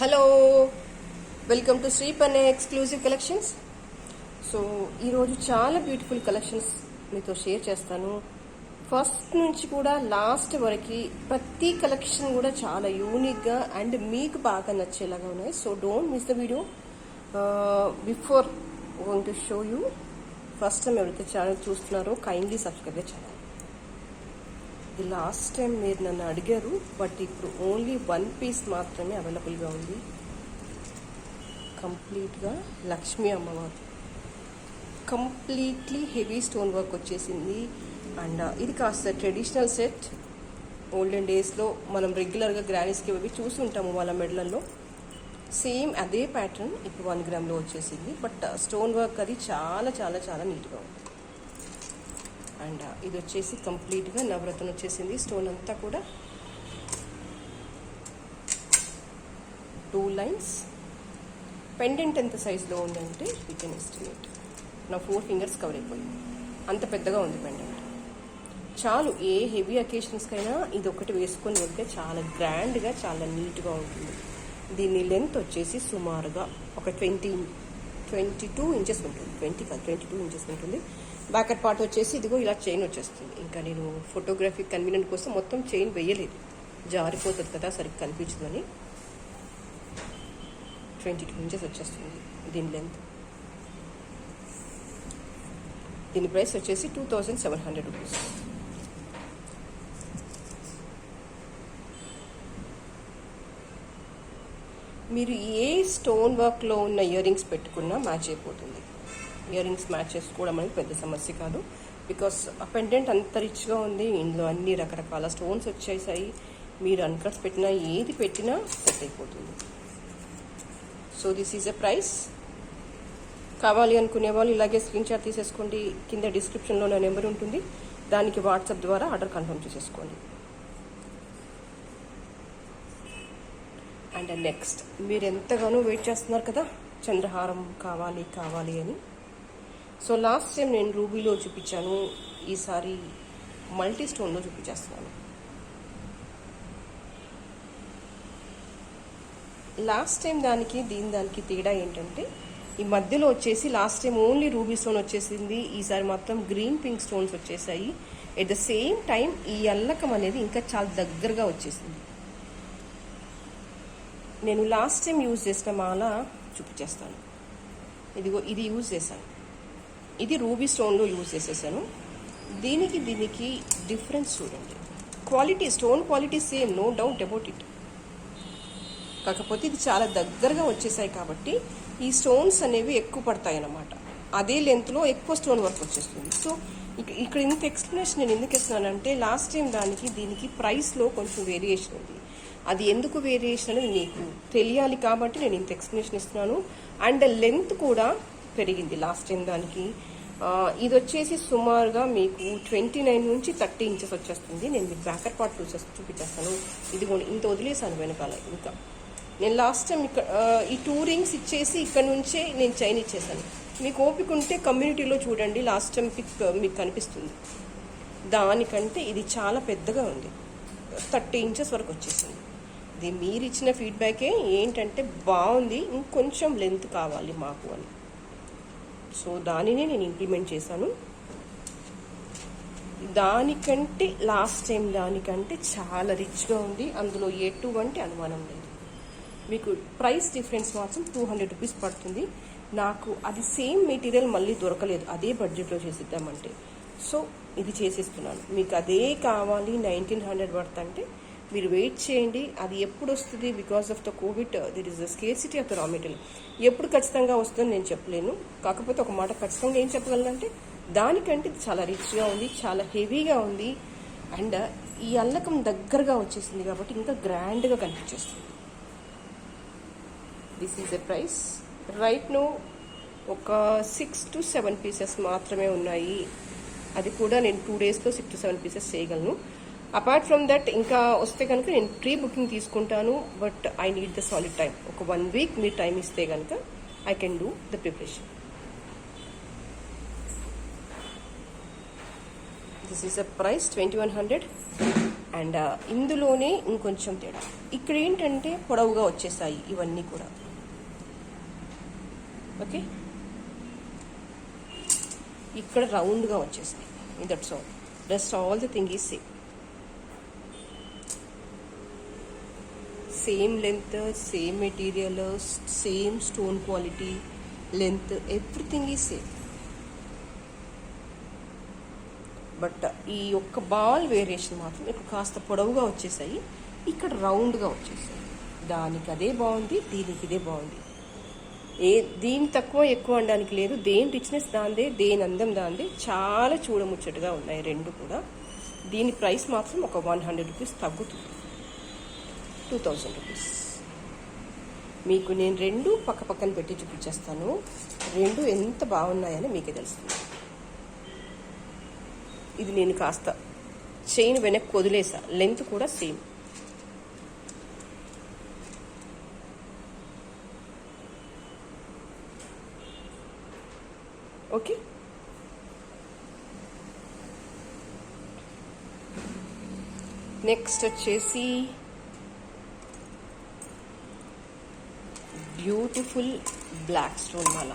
Hello, welcome to Sripanne exclusive collections. So ఈరోజు చాలా beautiful collections మీతో షేర్ చేస్తాను. ఫస్ట్ నుంచి కూడా లాస్ట్ వరకు ప్రతి కలెక్షన్ కూడా చాలా యూనిక్గా అండ్ మీకు బాగా నచ్చేలాగా ఉన్నాయి. So don't miss the video. Before going to show you, first time ఎవరైతే ఛానల్ చూస్తున్నారో కైండ్లీ సబ్స్క్రైబ్ ద ఛానల్. ఇది లాస్ట్ టైం మీరు నన్ను అడిగారు, బట్ ఇప్పుడు ఓన్లీ వన్ పీస్ మాత్రమే అవైలబుల్గా ఉంది. కంప్లీట్గా లక్ష్మీ అమ్మవారు, కంప్లీట్లీ హెవీ స్టోన్ వర్క్ వచ్చేసింది. అండ్ ఇది కాస్త ట్రెడిషనల్ సెట్. ఓల్డెన్ డేస్లో మనం రెగ్యులర్గా గ్రానీస్కి అవి చూసి ఉంటాము వాళ్ళ మెడలలో. సేమ్ అదే ప్యాటర్న్ ఇప్పుడు 1 గ్రామ్లో వచ్చేసింది. బట్ స్టోన్ వర్క్ అది చాలా చాలా చాలా నీట్గా ఉంది. అండ్ ఇది వచ్చేసి కంప్లీట్గా నవరత్న వచ్చేసింది. స్టోన్ అంతా కూడా 2 లైన్స్. పెండెంట్ ఎంత సైజులో ఉందంటే యూ కెన్ ఎస్టిమేట్. నా 4 ఫింగర్స్ కవర్ అయిపోయింది, అంత పెద్దగా ఉంది పెండెంట్. చాలు, ఏ హెవీ అకేషన్స్కైనా ఇది ఒకటి వేసుకొని వెళ్తే చాలా గ్రాండ్గా చాలా నీట్గా ఉంటుంది. దీని లెంత్ వచ్చేసి సుమారుగా ఒక 22 ఇంచెస్ ఉంటుంది. 20 కాదు, 22 ఇంచెస్ ఉంటుంది. బ్యాకర్ పార్ట్ వచ్చేసి ఇదిగో ఇలా చైన్ వచ్చేస్తుంది. ఇంకా నేను ఫోటోగ్రఫీ కన్వీనియంట్ కోసం మొత్తం చైన్ వేయలేదు, జారిపోతుంది కదా సరిగ్గా కనిపించదు అని. 22 ఇంచెస్ వచ్చేస్తుంది దీని లెంత్. దీని ప్రైస్ వచ్చేసి 2700 రూపీస్. మీరు ఏ స్టోన్ వర్క్లో ఉన్న ఇయర్ రింగ్స్ పెట్టుకున్నా మ్యాచ్ అయిపోతుంది. ఇయర్ రింగ్స్ మ్యాచ్ చేసుకోవడం అనేది పెద్ద సమస్య కాదు, బికాస్ ఆ పెండెంట్ అంత రిచ్గా ఉంది. ఇందులో అన్ని రకరకాల స్టోన్స్ వచ్చేసాయి. మీరు అన్కట్స్ పెట్టినా ఏది పెట్టినా సెట్ అయిపోతుంది. So this is a price. కావాలి అనుకునే వాళ్ళు ఇలాగే స్క్రీన్ షాట్ తీసేసుకోండి. కింద డిస్క్రిప్షన్లో నా నెంబర్ ఉంటుంది, దానికి వాట్సాప్ ద్వారా ఆర్డర్ కన్ఫర్మ్ చేసేసుకోండి. అండ్ నెక్స్ట్, మీరు ఎంతగానో వెయిట్ చేస్తున్నారు కదా చంద్రహారం కావాలి కావాలి అని. సో లాస్ట్ టైం నేను రూబీలో చూపించాను, ఈసారి మల్టీ స్టోన్లో చూపించేస్తున్నాను. లాస్ట్ టైం దానికి దానికి తేడా ఏంటంటే, ఈ మధ్యలో వచ్చేసి last time only ruby stone వచ్చేసింది, ఈసారి మొత్తం గ్రీన్ పింక్ స్టోన్స్ వచ్చేసాయి. ఎట్ ద సేమ్ టైం ఈ అల్లకం అనేది ఇంకా చాలా దగ్గరగా వచ్చేసింది. నేను లాస్ట్ టైం యూజ్ చేసిన మాల చూపించేస్తాను. ఇదిగో ఇది యూజ్ చేశాను, ఇది రూబీ స్టోన్లో యూజ్ చేసేసాను. దీనికి డిఫరెన్స్ చూడండి. Quality, stone quality same, no doubt about it. కాకపోతే ఇది చాలా దగ్గరగా వచ్చేసాయి కాబట్టి ఈ స్టోన్స్ అనేవి ఎక్కువ పడతాయి అన్నమాట. అదే లెంత్లో ఎక్కువ స్టోన్ వర్క్ వచ్చేస్తుంది. సో ఇక్కడ ఇంత ఎక్స్ప్లెనేషన్ నేను ఎందుకు ఇస్తున్నానంటే, లాస్ట్ టైం దీనికి ప్రైస్లో కొంచెం వేరియేషన్ ఉంది. అది ఎందుకు వేరియేషన్ అనేది మీకు తెలియాలి కాబట్టి నేను ఇంత ఎక్స్ప్లెనేషన్ ఇస్తున్నాను. అండ్ లెంత్ కూడా పెరిగింది లాస్ట్ టైం దానికి. ఇది వచ్చేసి సుమారుగా మీకు 29 నుంచి 30 ఇంచెస్ వచ్చేస్తుంది. నేను మీకు బ్యాకర్ పార్ట్ చూపించేస్తాను. ఇది ఇంత వదిలేసాను వెనకాల. ఇంకా నేను లాస్ట్ టైం ఇక్కడ ఈ 2 రింగ్స్ ఇచ్చేసి ఇక్కడ నుంచే నేను చైన్ ఇచ్చేసాను. మీకు ఓపిక ఉంటే కమ్యూనిటీలో చూడండి, లాస్ట్ టైం పిక్ మీకు కనిపిస్తుంది. దానికంటే ఇది చాలా పెద్దగా ఉంది, 30 ఇంచెస్ వరకు వచ్చేసింది. ఇది మీరు ఇచ్చిన ఫీడ్బ్యాకే ఏంటంటే బాగుంది, ఇంకొంచెం లెంత్ కావాలి మాకు అని. సో దానినే నేను ఇంప్లిమెంట్ చేశాను. దానికంటే లాస్ట్ టైం దానికంటే చాలా రిచ్గా ఉంది. అందులో ఎటువంటి అనుమానం లేదు. మీకు ప్రైస్ డిఫరెన్స్ మాత్రం 200 రూపీస్ పడుతుంది. నాకు అది సేమ్ మెటీరియల్ మళ్ళీ దొరకలేదు అదే బడ్జెట్లో చేసిద్దామంటే. సో ఇది చేసిస్తున్నాను. మీకు అదే కావాలి 1900 పడుతుంటే మీరు వెయిట్ చేయండి. అది ఎప్పుడు వస్తుంది, because of the Covid there is the scarcity of the raw material. ఎప్పుడు ఖచ్చితంగా వస్తుందని నేను చెప్పలేను. కాకపోతే ఒక మాట ఖచ్చితంగా ఏం చెప్పగలనంటే, దానికంటే చాలా రిచ్గా ఉంది, చాలా హెవీగా ఉంది. అండ్ ఈ అల్లకం దగ్గరగా వచ్చేసింది కాబట్టి ఇంకా గ్రాండ్గా కనిపించేస్తుంది. This is a price. Right no ఒక 6 to 7 పీసెస్ మాత్రమే ఉన్నాయి. అది కూడా నేను 2 డేస్లో 6 to 7 పీసెస్ చేయగలను. అపార్ట్ ఫ్రమ్ దట్ ఇంకా వస్తే కనుక నేను ప్రీ బుకింగ్ తీసుకుంటాను. But I need the solid time. ఒక 1 వీక్ మీరు టైం ఇస్తే కనుక I can do the preparation. This is a price 2100. And ఇందులోనే ఇంకొంచెం తేడా, ఇక్కడ ఏంటంటే పొడవుగా వచ్చేసాయి ఇవన్నీ కూడా. ఓకే, ఇక్కడ రౌండ్గా వచ్చేసాయి. That's all, rest all the thing is same length, same material, same stone quality, length, everything is same. But ఈ ఒక్క బాల్ వేరియేషన్ మాత్రం ఇక్కడ కాస్త పొడవుగా వచ్చేసాయి, ఇక్కడ రౌండ్గా వచ్చేసాయి. దానికి అదే బాగుంది, దీనికి ఇదే బాగుంది. దీని తక్కువ ఎక్కువ అనడానికి లేదు, దేని రిచ్నెస్ దాందే, దేని అందం దాందే. చాలా చూడముచ్చటగా ఉన్నాయి రెండు కూడా. దీని ప్రైస్ మాత్రం ఒక 100 రూపీస్ తగ్గుతుంది, 2000 రూపీస్. మీకు నేను రెండు పక్క పక్కన పెట్టి చూపించేస్తాను, రెండు ఎంత బాగున్నాయని మీకే తెలుస్తుంది. ఇది నేను కాస్త చైన్ వెనక్కి వదిలేసా, లెంత్ కూడా సేమ్. ఓకే, నెక్స్ట్ వచ్చేసి బ్యూటిఫుల్ బ్లాక్ స్టోన్ మాల.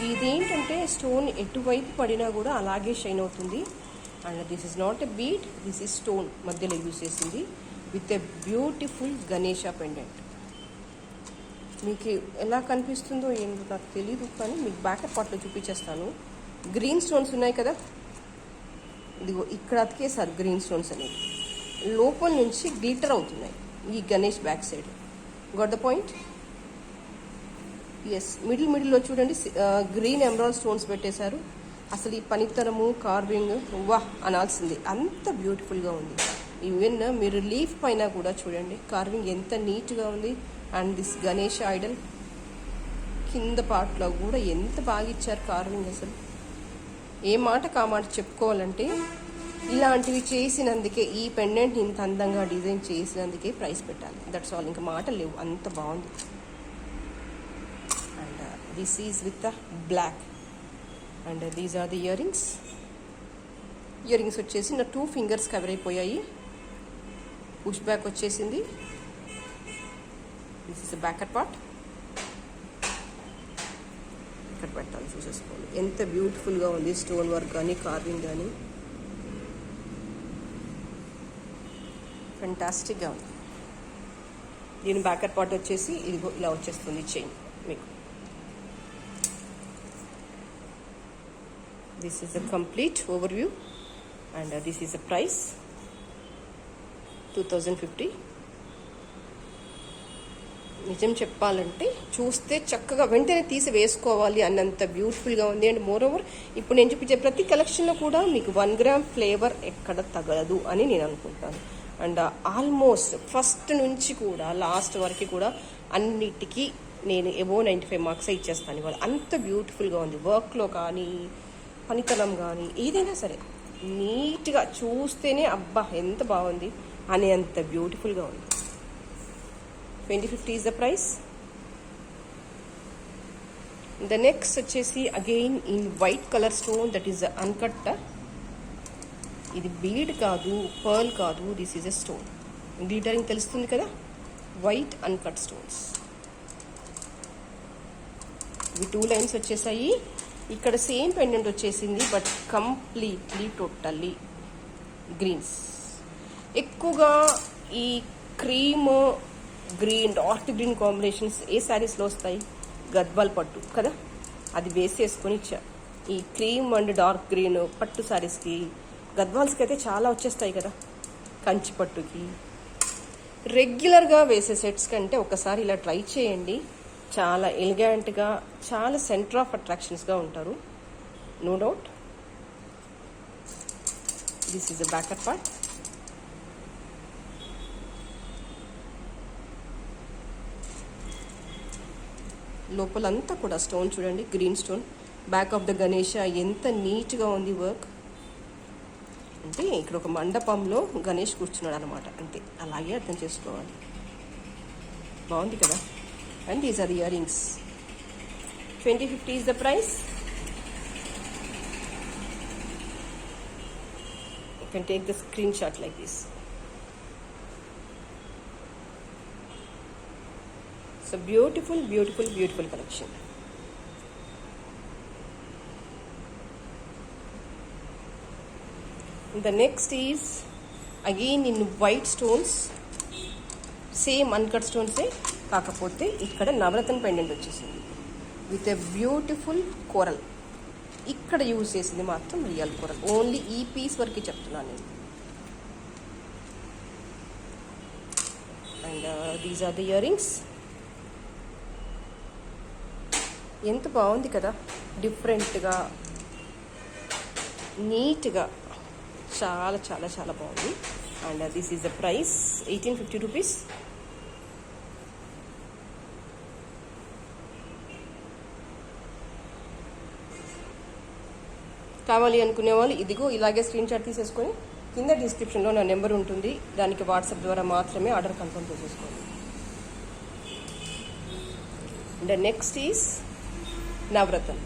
ఇదేంటంటే స్టోన్ ఎటువైపు పడినా కూడా అలాగే షైన్ అవుతుంది. And this is not a bead, this is stone మధ్యలో యూజ్ చేసింది with a beautiful Ganesha pendant. మీకు ఎలా కనిపిస్తుందో ఏంటో నాకు తెలీదు, కానీ మీకు బ్యాకప్ పార్ట్లో చూపించేస్తాను. గ్రీన్ స్టోన్స్ ఉన్నాయి కదా, ఇదిగో ఇక్కడ అతికేసారు గ్రీన్ స్టోన్స్ అనేవి, లోపల నుంచి గ్లిటర్ అవుతున్నాయి ఈ Ganesh back side. Got the point? Yes, మిడిల్లో చూడండి గ్రీన్ ఎమరాల్డ్ స్టోన్స్ పెట్టేశారు. అసలు ఈ పనితనము, కార్వింగ్ వాహ్ అనాల్సింది, అంత బ్యూటిఫుల్గా ఉంది. ఈవెన్ మీరు లీఫ్ పైన కూడా చూడండి కార్వింగ్ ఎంత నీట్గా ఉంది. అండ్ దిస్ గణేష్ ఐడల్ కింద పార్ట్లో కూడా ఎంత బాగా ఇచ్చారు కార్వింగ్. అసలు ఏ మాట కామాట చెప్పుకోవాలంటే ఇలాంటివి చేసినందుకే, ఈ పెండెంట్ ఇంత అందంగా డిజైన్ చేసినందుకే ప్రైస్ పెట్టాలి. దట్స్ ఆల్, ఇంకా మాటలు లేవు, అంత బాగుంది. And this is with the black. And these are the earrings. Earrings వచ్చేసి నా 2 ఫింగర్స్ కవర్ అయిపోయాయి. పుష్ బ్యాక్ వచ్చేసింది. This is backer part. ఇక్కడ పెట్టాలి, చూసేసుకోండి ఎంత బ్యూటిఫుల్గా ఉంది స్టోన్ వర్క్ కానీ కార్వింగ్ కానీ, ఫెంటాస్టిక్గా ఉంది. దీని బ్యాకర్ పార్ట్ వచ్చేసి ఇదిగో ఇలా వచ్చేస్తుంది చైన్ మీకు. This is a complete overview and this is a price 2050. నిజం చెప్పాలంటే చూస్తే చక్కగా వెంటనే తీసి వేసుకోవాలి అన్నంత బ్యూటిఫుల్గా ఉంది. అండ్ మోర్ ఓవర్ ఇప్పుడు నేను చూపించే ప్రతి కలెక్షన్లో కూడా మీకు 1 గ్రామ్ ఫ్లేవర్ ఎక్కడ తగలదు అని నేను అనుకుంటాను. అండ్ ఆల్మోస్ట్ ఫస్ట్ నుంచి కూడా లాస్ట్ వరకు కూడా అన్నిటికీ నేను ఎబో 95 మార్క్స్ ఇచ్చేస్తాను ఇవాళ. అంత బ్యూటిఫుల్గా ఉంది, వర్క్లో కానీ పనితనం కానీ ఏదైనా సరే నీట్గా చూస్తేనే అబ్బా ఎంత బాగుంది అనే అంత బ్యూటిఫుల్గా ఉంది. 2050 is the price. The next వచ్చేసి again in white color stone, that is uncut. ఇది బీడ్ కాదు, పర్ల్ కాదు, this is a stone. Glittering తెలుస్తుంది కదా, వైట్ అన్కట్ స్టోన్స్. ఇవి 2 లైన్స్ వచ్చేసాయి. ఇక్కడ సేమ్ పెండెంట్ వచ్చేసింది, బట్ కంప్లీట్లీ టోటల్లీ గ్రీన్స్. ఎక్కువగా ఈ cream green, dark green combinations ఏ శారీస్లో వస్తాయి? గద్వాల్ పట్టు కదా, అది బేస్ చేసుకొని ఇచ్చా. ఈ క్రీమ్ అండ్ డార్క్ గ్రీన్ పట్టు శారీస్కి, గద్వాల్స్కి అయితే చాలా వచ్చేస్తాయి కదా, కంచి పట్టుకి. రెగ్యులర్గా వేసే సెట్స్ కంటే ఒకసారి ఇలా ట్రై చేయండి. చాలా ఎలిగెంట్గా, చాలా సెంటర్ ఆఫ్ అట్రాక్షన్స్గా ఉంటారు, no doubt. This is the backer part. లోపలంతా కూడా స్టోన్ చూడండి, green stone. Back of the Ganesha ఎంత నీట్గా ఉంది వర్క్. అంటే ఇక్కడ ఒక మండపంలో గణేష్ కూర్చున్నాడు అనమాట, అంతే, అలాగే అర్థం చేసుకోవాలి. బాగుంది కదా. And these are the earrings. 2050 is the price. can take the screenshot like this. So beautiful, beautiful, beautiful collection. The next is again in white stones, same uncut స్టోన్సే, కాకపోతే ఇక్కడ నవరత్న పెండెంట్ వచ్చేసింది విత్ ఎ బ్యూటిఫుల్ కోరల్. ఇక్కడ use చేసింది మాత్రం real coral. Only ఈ piece వరకు చెప్తున్నాను నేను. And these are the earrings. ఎంత బాగుంది కదా, డిఫరెంట్గా, నీట్గా, చాలా చాలా చాలా బాగుంది. And this is the price 1850 rupees. కావాలి అనుకునే వాళ్ళు ఇదిగో ఇలాగే స్క్రీన్ షాట్ తీసేసుకొని కింద డిస్క్రిప్షన్లో నా నెంబర్ ఉంటుంది, దానికి వాట్సాప్ ద్వారా మాత్రమే ఆర్డర్ కన్ఫర్మ్ చేసేసుకోండి. The next is Navaratna.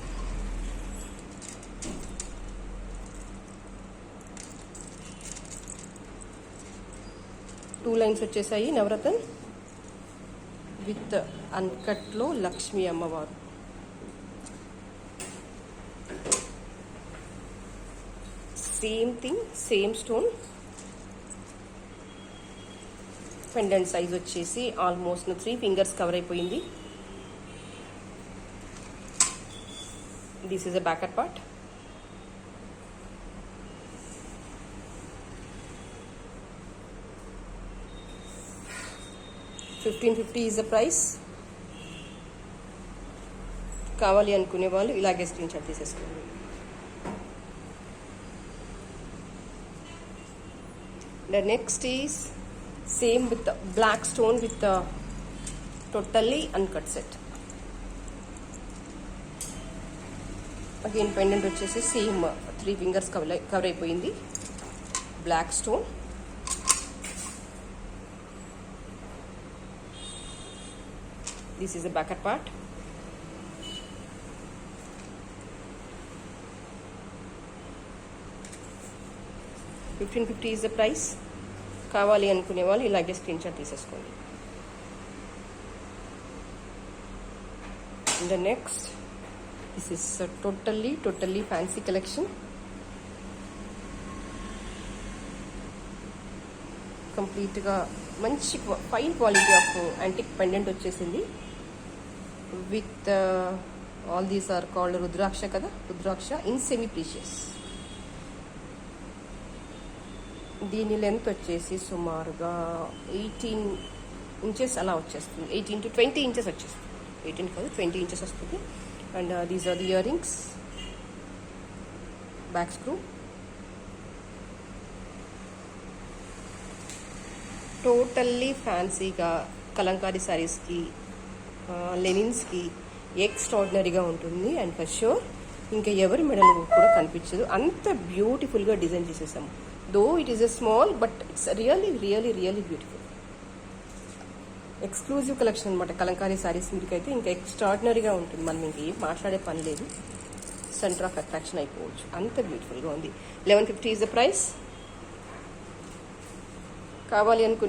Two lines వచ్చేసాయి నవరత్న విత్ అన్కట్లో లక్ష్మీ అమ్మవారు. Same thing, same stone. Pendant size వచ్చేసి ఆల్మోస్ట్ 3 ఫింగర్స్ కవర్ అయిపోయింది. This is a backer part. $1550 is the price. కావాలి అనుకునే వాళ్ళు ఇలాగే స్క్రీన్ షాట్ తీసేసుకోండి. The next is same with the black stone with the totally uncut set. Again pendant వచ్చేసి same 3 fingers cover అయిపోయింది. Black stone. This is the backer part. $1550 is the price. కావాలి అనుకునే వాళ్ళు ఇలాగే స్క్రీన్ షాట్ తీసేసుకోండి. The next, this is a totally fancy collection. కంప్లీట్గా మంచి fine quality of antique pendant వచ్చేసింది with all these are called rudraksha కదా, రుద్రాక్ష ఇన్ సెమీ ప్రీషియస్. దీని లెంత్ వచ్చేసి సుమారుగా 18 ఇంచెస్ అలా వచ్చేస్తుంది. 18 to 20 ఇంచెస్ వచ్చేస్తుంది. 18 కాదు, 20 ఇంచెస్ వస్తుంది. And these are the earrings. Back screw. Totally ఫ్యాన్సీగా కలంకారీ శారీస్కి, లెనిన్స్కి ఎక్స్ట్రాడినరీగా ఉంటుంది. అండ్ ఫర్ షూర్ ఇంకా ఎవరి మెడల్ కూడా కనిపించదు, అంత బ్యూటిఫుల్గా డిజైన్ చేసేసాము. Though it is a small but it's really beautiful. Exclusive collection అనమాట కలంకారీ శారీస్. మీకైతే ఇంకా ఎక్స్ట్రాడినరీగా ఉంటుంది. మనం ఇంకేం మాట్లాడే పని లేదు, సెంటర్ ఆఫ్ అట్రాక్షన్ అయిపోవచ్చు, అంత బ్యూటిఫుల్గా ఉంది. 1150 ఈజ్ ద ప్రైస్. కావాలి అనుకుని